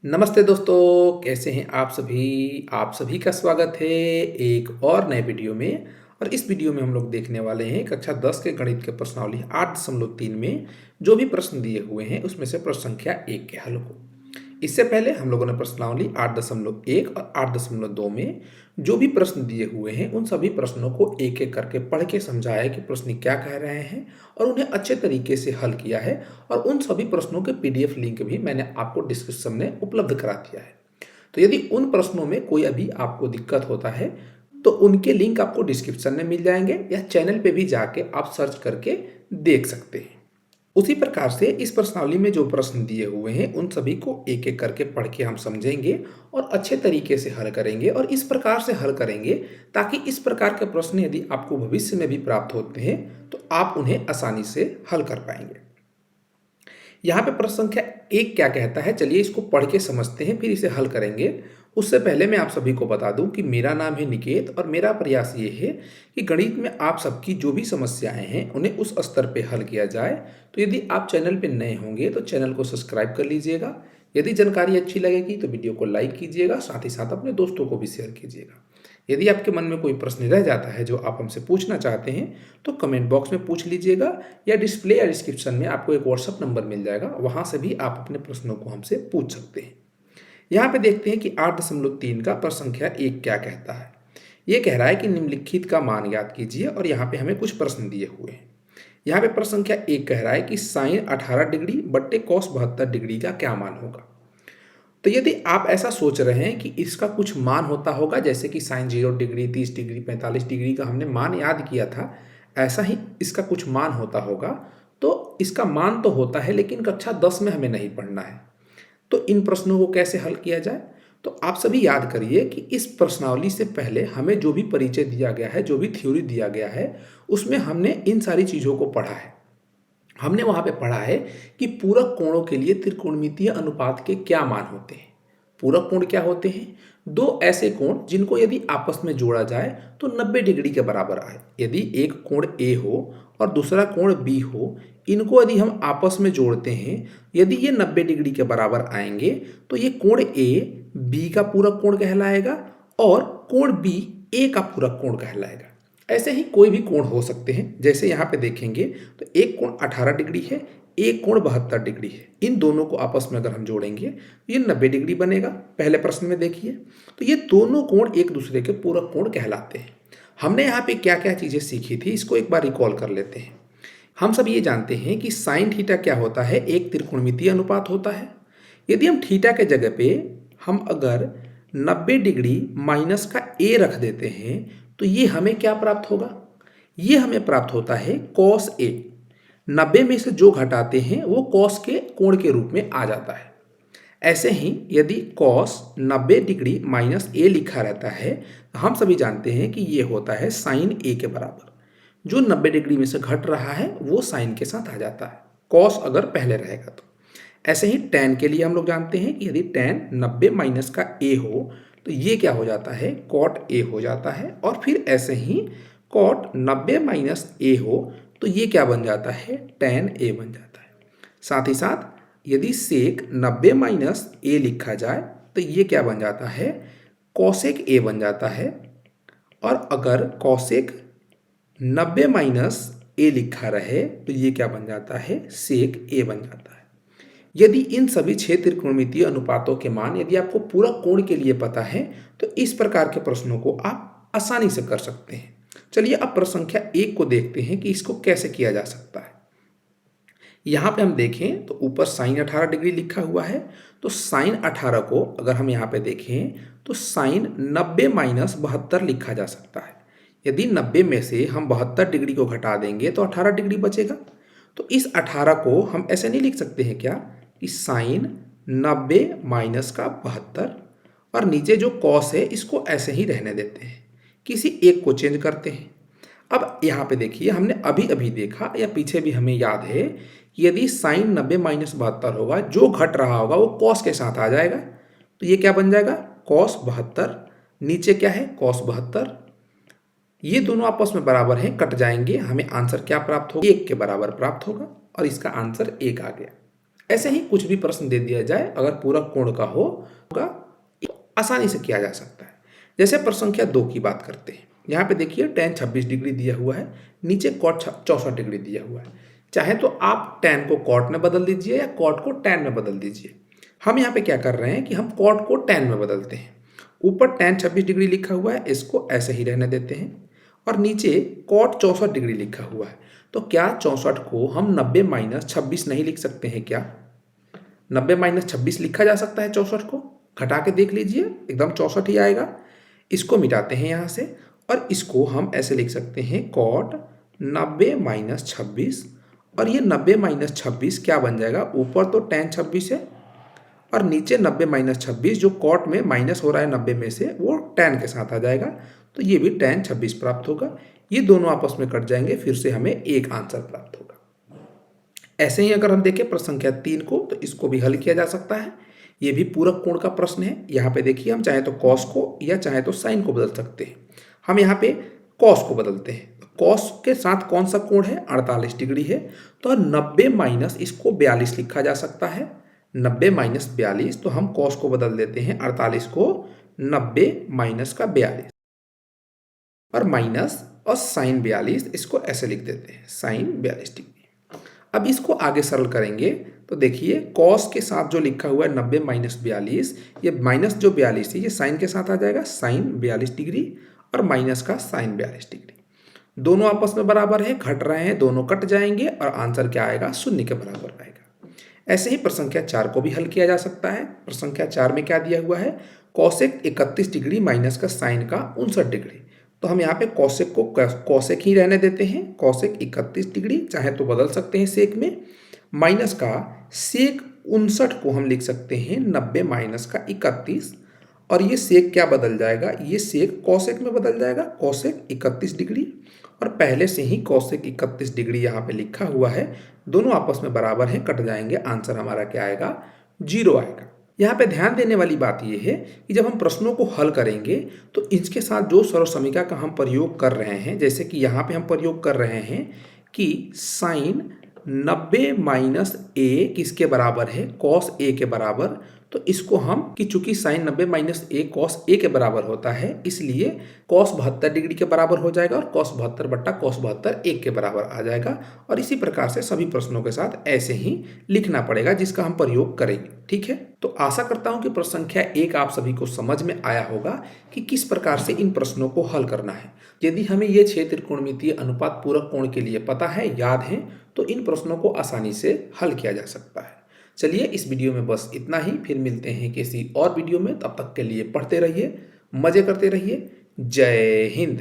नमस्ते दोस्तों, कैसे हैं आप सभी? आप सभी का स्वागत है एक और नए वीडियो में। और इस वीडियो में हम लोग देखने वाले हैं कक्षा 10 के गणित के प्रश्नावली 8.3 में जो भी प्रश्न दिए हुए हैं उसमें से प्रश्न संख्या 1 के हल को। इससे पहले हम लोगों ने प्रश्नावली 8.1 और 8.2 में जो भी प्रश्न दिए हुए हैं उन सभी प्रश्नों को एक एक करके पढ़ के समझाया है कि प्रश्न क्या कह रहे हैं और उन्हें अच्छे तरीके से हल किया है। और उन सभी प्रश्नों के पीडीएफ लिंक भी मैंने आपको डिस्क्रिप्शन में उपलब्ध करा दिया है। तो यदि उन प्रश्नों में कोई अभी आपको दिक्कत होता है तो उनके लिंक आपको डिस्क्रिप्शन में मिल जाएंगे या चैनल पे भी जाके आप सर्च करके देख सकते हैं। उसी प्रकार से इस प्रश्नावली में जो प्रश्न दिए हुए हैं उन सभी को एक एक करके पढ़ के हम समझेंगे और अच्छे तरीके से हल करेंगे और इस प्रकार से हल करेंगे ताकि इस प्रकार के प्रश्न यदि आपको भविष्य में भी प्राप्त होते हैं तो आप उन्हें आसानी से हल कर पाएंगे। यहाँ पे प्रश्न संख्या 1 क्या कहता है, चलिए इसको पढ़ के समझते हैं फिर इसे हल करेंगे। उससे पहले मैं आप सभी को बता दूं कि मेरा नाम है निकेत और मेरा प्रयास ये है कि गणित में आप सबकी जो भी समस्याएं हैं उन्हें उस स्तर पे हल किया जाए। तो यदि आप चैनल पे नए होंगे तो चैनल को सब्सक्राइब कर लीजिएगा। यदि जानकारी अच्छी लगेगी तो वीडियो को लाइक कीजिएगा, साथ ही साथ अपने दोस्तों को भी शेयर कीजिएगा। यदि आपके मन में कोई प्रश्न रह जाता है जो आप हमसे पूछना चाहते हैं तो कमेंट बॉक्स में पूछ लीजिएगा या डिस्प्ले या डिस्क्रिप्शन में आपको एक व्हाट्सअप नंबर मिल जाएगा, वहां से भी आप अपने प्रश्नों को हमसे पूछ सकते हैं। यहाँ पे देखते हैं कि 8.3 का प्रश्न संख्या 1 क्या कहता है। ये कह रहा है कि निम्नलिखित का मान ज्ञात कीजिए और यहाँ पे हमें कुछ प्रश्न दिए हुए हैं। यहाँ पे प्रश्न संख्या 1 कह रहा है कि साइन 18 डिग्री बट्टे कॉस 72 डिग्री का क्या मान होगा। तो यदि आप ऐसा सोच रहे हैं कि इसका कुछ मान होता होगा, जैसे कि साइन 0 डिग्री 30 डिग्री 45 डिग्री का हमने मान याद किया था, ऐसा ही इसका कुछ मान होता होगा। तो इसका मान तो होता है लेकिन कक्षा 10 में हमें नहीं पढ़ना है। तो इन प्रश्नों को कैसे हल किया जाए, तो आप सभी याद करिए कि इस प्रश्नावली से पहले हमें जो भी परिचय दिया गया है, जो भी थ्योरी दिया गया है, उसमें हमने इन सारी चीज़ों को पढ़ा है। हमने वहां पे पढ़ा है कि पूरक कोणों के लिए त्रिकोणमितीय अनुपात के क्या मान होते हैं। पूरक कोण क्या होते हैं? दो ऐसे कोण जिनको यदि आपस में जोड़ा जाए तो 90 डिग्री के बराबर आए। यदि एक कोण ए हो और दूसरा कोण बी हो, इनको यदि हम आपस में जोड़ते हैं, यदि ये 90 डिग्री के बराबर आएंगे तो ये कोण ए बी का पूरक कोण कहलाएगा और कोण बी ए का पूरक कोण कहलाएगा। ऐसे ही कोई भी कोण हो सकते हैं, जैसे यहाँ पे देखेंगे तो एक कोण 18 डिग्री है, एक कोण 72 डिग्री है। इन दोनों को आपस में अगर हम जोड़ेंगे तो ये 90 डिग्री बनेगा। पहले प्रश्न में देखिए तो ये दोनों कोण एक दूसरे के पूरक कोण कहलाते हैं। हमने यहाँ पे क्या क्या चीज़ें सीखी थी, इसको एक बार रिकॉल कर लेते हैं। हम सब ये जानते हैं कि साइन थीटा क्या होता है, एक त्रिकोणमितीय अनुपात होता है। यदि हम थीटा के जगह पे हम अगर 90 डिग्री माइनस का ए रख देते हैं तो ये हमें क्या प्राप्त होगा? ये हमें प्राप्त होता है कॉस ए। 90 में से जो घटाते हैं वो कॉस के कोण के रूप में आ जाता है। ऐसे ही यदि कॉस 90 डिग्री माइनस ए लिखा रहता है तो हम सभी जानते हैं कि ये होता है साइन ए के बराबर। जो 90 डिग्री में से घट रहा है वो साइन के साथ आ जाता है, कॉस अगर पहले रहेगा तो। ऐसे ही टैन के लिए हम लोग जानते हैं कि यदि टैन 90 माइनस का ए हो तो ये क्या हो जाता है, कॉट ए हो जाता है। और फिर ऐसे ही कॉट 90 माइनस ए हो तो ये क्या बन जाता है, टैन ए बन जाता है। साथ ही साथ यदि सेक 90 माइनस ए लिखा जाए तो ये क्या बन जाता है, कॉसेक ए बन जाता है। और अगर कॉसेक 90 माइनस ए लिखा रहे तो ये क्या बन जाता है, सेक ए बन जाता है। यदि इन सभी 6 त्रिकोणमितीय अनुपातों के मान यदि आपको पूरक कोण के लिए पता है तो इस प्रकार के प्रश्नों को आप आसानी से कर सकते हैं। चलिए अब प्रश्न संख्या 1 को देखते हैं कि इसको कैसे किया जा सकता है। यहाँ पे हम देखें तो ऊपर साइन 18 डिग्री लिखा हुआ है, तो साइन 18 को अगर हम यहाँ पे देखें तो साइन 90 माइनस 72 लिखा जा सकता है। यदि 90 में से हम 72 डिग्री को घटा देंगे तो 18 डिग्री बचेगा। तो इस 18 को हम ऐसे नहीं लिख सकते हैं क्या कि साइन 90 माइनस का 72 और नीचे जो कॉस है इसको ऐसे ही रहने देते हैं, किसी एक को चेंज करते हैं। अब यहाँ पे देखिए हमने अभी अभी देखा या पीछे भी हमें याद है कि यदि साइन 90 माइनस 72 होगा, जो घट रहा होगा वो कॉस के साथ आ जाएगा। तो ये क्या बन जाएगा, कॉस 72, नीचे क्या है कॉस 72। ये दोनों आपस में बराबर हैं, कट जाएंगे, हमें आंसर क्या प्राप्त होगा, 1 के बराबर प्राप्त होगा और इसका आंसर 1 आ गया। ऐसे ही कुछ भी प्रश्न दे दिया जाए अगर पूरक कोण का होगा आसानी से किया जा सकता है। जैसे प्रश्न संख्या 2 की बात करते हैं। यहाँ पे देखिए tan 26 डिग्री दिया हुआ है, नीचे cot 64 डिग्री दिया हुआ है। चाहे तो आप tan को cot में बदल दीजिए या cot को tan में बदल दीजिए। हम यहाँ पे क्या कर रहे हैं कि हम cot को tan में बदलते हैं। ऊपर tan 26 डिग्री लिखा हुआ है, इसको ऐसे ही रहने देते हैं और नीचे cot 64 डिग्री लिखा हुआ है। तो क्या 64 को हम 90 माइनस 26 नहीं लिख सकते हैं क्या? 90 माइनस 26 लिखा जा सकता है 64 को, घटा के देख लीजिए एकदम 64 ही आएगा। इसको मिटाते हैं यहाँ से और इसको हम ऐसे लिख सकते हैं cot 90 माइनस 26 और ये 90 माइनस 26 क्या बन जाएगा? ऊपर तो tan 26 है और नीचे 90 माइनस 26 जो cot में माइनस हो रहा है 90 में से वो tan के साथ आ जाएगा, तो ये भी tan 26 प्राप्त होगा। ये दोनों आपस में कट जाएंगे, फिर से हमें एक आंसर प्राप्त होगा। ऐसे ही अगर हम देखें प्रश्न संख्या 3 को, तो इसको भी हल किया जा सकता है। ये भी पूरक कोण का प्रश्न है। यहाँ पे देखिए हम चाहे तो cos को या चाहे तो sin को बदल सकते हैं। हम यहाँ पे cos को बदलते हैं। cos के साथ कौन सा कोण है? 48 डिग्री है, तो 90 माइनस इसको 42 लिखा जा सकता है। 90 माइनस 42, तो हम cos को बदल देते हैं 48 को 90 माइनस का 42 और माइनस और sin 42, इसको ऐसे लिख देते हैं sin 42 डिग्री। अब इसको आगे सरल करेंगे तो देखिए cos के साथ जो लिखा हुआ है 90 माइनस 42, ये माइनस जो 42 है ये sin के साथ आ जाएगा sin 42 डिग्री और माइनस का sin 42 डिग्री। दोनों आपस में बराबर है, घट रहे हैं, दोनों कट जाएंगे और आंसर क्या आएगा? शून्य के बराबर आएगा। ऐसे ही प्रश्न संख्या 4 को भी हल किया जा सकता है। प्रश्न संख्या 4 में क्या दिया हुआ है? cosec 31 डिग्री माइनस का sin का 59 डिग्री। तो हम यहाँ पे cosec को cosec ही रहने देते हैं, cosec 31 डिग्री, चाहे तो बदल सकते हैं sec में, माइनस का sec 59 को हम लिख सकते हैं 90 माइनस का 31 और ये sec क्या बदल जाएगा? ये sec cosec में बदल जाएगा, cosec 31 डिग्री और पहले से ही cosec 31 डिग्री यहाँ पे लिखा हुआ है, दोनों आपस में बराबर हैं, कट जाएंगे, आंसर हमारा क्या आएगा? 0 आएगा। यहाँ पे ध्यान देने वाली बात यह है कि जब हम प्रश्नों को हल करेंगे तो इसके साथ जो सर्वसमीका का हम प्रयोग कर रहे हैं, जैसे कि यहाँ पे हम प्रयोग कर रहे हैं कि sin 90 माइनस a किसके बराबर है? cos a के बराबर। तो इसको हम कि चूंकि sin 90 minus a cos a के बराबर होता है, इसलिए cos 72 डिग्री के बराबर हो जाएगा और cos 72 बट्टा cos 72 1 के बराबर आ जाएगा। और इसी प्रकार से सभी प्रश्नों के साथ ऐसे ही लिखना पड़ेगा जिसका हम प्रयोग करेंगे। ठीक है, तो आशा करता हूं कि प्रश्न संख्या 1 आप सभी को समझ में आया होगा कि किस प्रकार से इन प्रश्नों को हल करना है। यदि हमें ये 6 त्रिकोणमितीय अनुपात पूरक कोण के लिए पता है, याद है, तो इन प्रश्नों को आसानी से हल किया जा सकता है। चलिए इस वीडियो में बस इतना ही, फिर मिलते हैं किसी और वीडियो में। तब तक के लिए पढ़ते रहिए, मजे करते रहिए। जय हिंद।